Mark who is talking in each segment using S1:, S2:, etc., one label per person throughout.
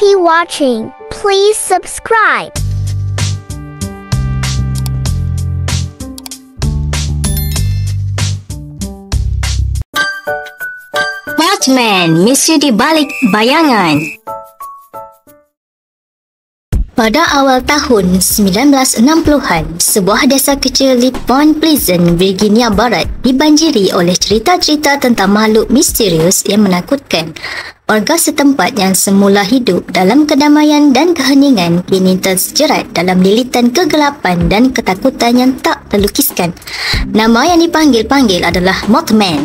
S1: Happy watching. Please subscribe.
S2: Mothman, misteri di balik bayangan. Pada awal tahun 1960-an, sebuah desa kecil di Point Pleasant, Virginia Barat dibanjiri oleh cerita-cerita tentang makhluk misterius yang menakutkan. Warga setempat yang semula hidup dalam kedamaian dan keheningan kini terjerat dalam lilitan kegelapan dan ketakutan yang tak terlukiskan. Nama yang dipanggil-panggil adalah Mothman.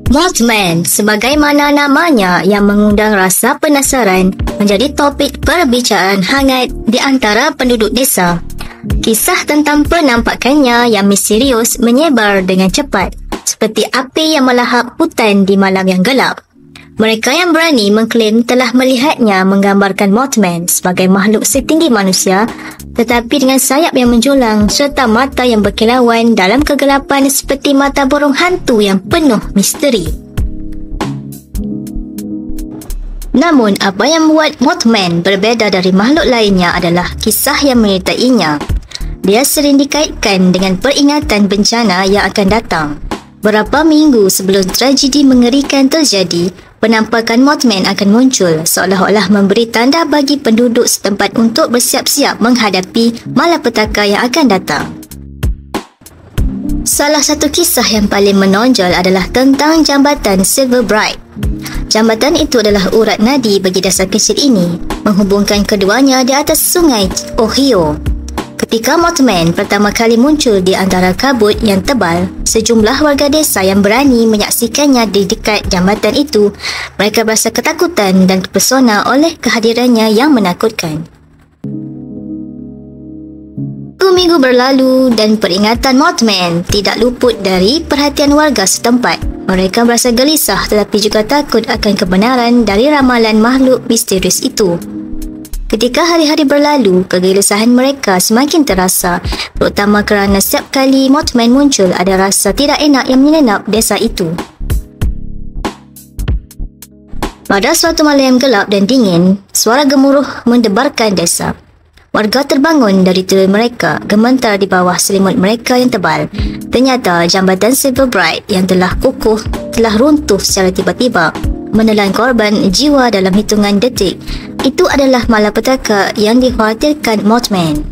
S2: Mothman, sebagaimana namanya yang mengundang rasa penasaran, menjadi topik perbicaraan hangat di antara penduduk desa. Kisah tentang penampakannya yang misterius menyebar dengan cepat, seperti api yang melahap hutan di malam yang gelap. Mereka yang berani mengklaim telah melihatnya menggambarkan Mothman sebagai makhluk setinggi manusia, tetapi dengan sayap yang menjulang serta mata yang berkilauan dalam kegelapan seperti mata burung hantu yang penuh misteri. Namun, apa yang membuat Mothman berbeza dari makhluk lainnya adalah kisah yang menyertainya. Dia sering dikaitkan dengan peringatan bencana yang akan datang. Beberapa minggu sebelum tragedi mengerikan terjadi, penampakan Mothman akan muncul seolah-olah memberi tanda bagi penduduk setempat untuk bersiap-siap menghadapi malapetaka yang akan datang. Salah satu kisah yang paling menonjol adalah tentang jambatan Silver Bright. Jambatan itu adalah urat nadi bagi desa kecil ini, menghubungkan keduanya di atas sungai Ohio. Ketika Mothman pertama kali muncul di antara kabut yang tebal, sejumlah warga desa yang berani menyaksikannya di dekat jambatan itu, mereka berasa ketakutan dan terpesona oleh kehadirannya yang menakutkan. Minggu berlalu dan peringatan Mothman tidak luput dari perhatian warga setempat. Mereka berasa gelisah tetapi juga takut akan kebenaran dari ramalan makhluk misterius itu. Ketika hari-hari berlalu, kegelisahan mereka semakin terasa, terutama kerana setiap kali Mothman muncul ada rasa tidak enak yang menyenap desa itu. Pada suatu malam yang gelap dan dingin, suara gemuruh mendebarkan desa. Warga terbangun dari tidur mereka, gemetar di bawah selimut mereka yang tebal. Ternyata jambatan Silver Bright yang telah kukuh telah runtuh secara tiba-tiba, menelan korban jiwa dalam hitungan detik. Itu adalah malapetaka yang dikhawatirkan Mothman.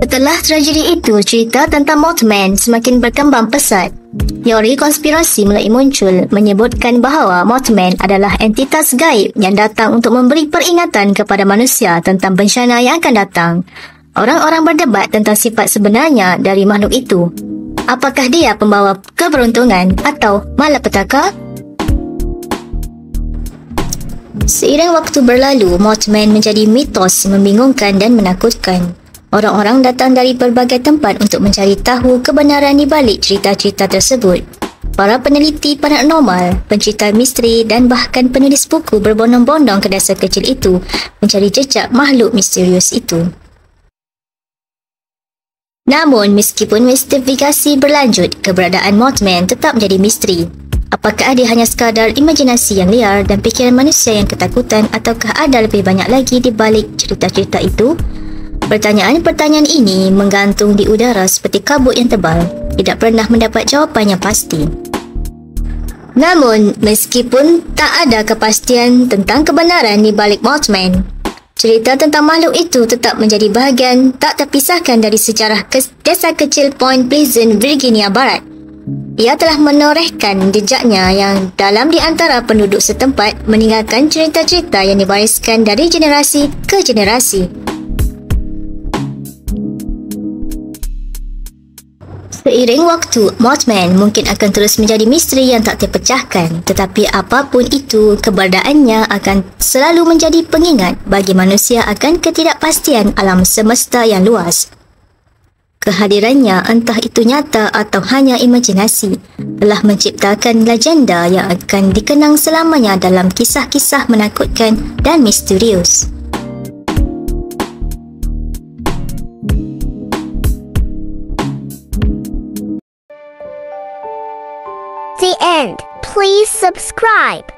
S2: Setelah tragedi itu, cerita tentang Mothman semakin berkembang pesat. Teori konspirasi mulai muncul menyebutkan bahawa Mothman adalah entitas gaib yang datang untuk memberi peringatan kepada manusia tentang bencana yang akan datang. Orang-orang berdebat tentang sifat sebenarnya dari makhluk itu. Apakah dia pembawa keberuntungan atau malapetaka? Seiring waktu berlalu, Mothman menjadi mitos membingungkan dan menakutkan. Orang-orang datang dari berbagai tempat untuk mencari tahu kebenaran di balik cerita-cerita tersebut. Para peneliti paranormal, pencerita misteri dan bahkan penulis buku berbondong-bondong ke desa kecil itu mencari jejak makhluk misterius itu. Namun, meskipun investigasi berlanjut, keberadaan Mothman tetap menjadi misteri. Apakah dia hanya sekadar imajinasi yang liar dan fikiran manusia yang ketakutan, ataukah ada lebih banyak lagi di balik cerita-cerita itu? Pertanyaan-pertanyaan ini menggantung di udara seperti kabut yang tebal, tidak pernah mendapat jawapan yang pasti. Namun, meskipun tak ada kepastian tentang kebenaran di balik Mothman, cerita tentang makhluk itu tetap menjadi bahagian tak terpisahkan dari sejarah desa kecil Point Pleasant, Virginia Barat. Ia telah menorehkan jejaknya yang dalam di antara penduduk setempat, meninggalkan cerita-cerita yang diwariskan dari generasi ke generasi. Seiring waktu, Mothman mungkin akan terus menjadi misteri yang tak terpecahkan, tetapi apapun itu, keberadaannya akan selalu menjadi pengingat bagi manusia akan ketidakpastian alam semesta yang luas. Kehadirannya, entah itu nyata atau hanya imajinasi, telah menciptakan legenda yang akan dikenang selamanya dalam kisah-kisah menakutkan dan misterius.
S1: The end. Please subscribe.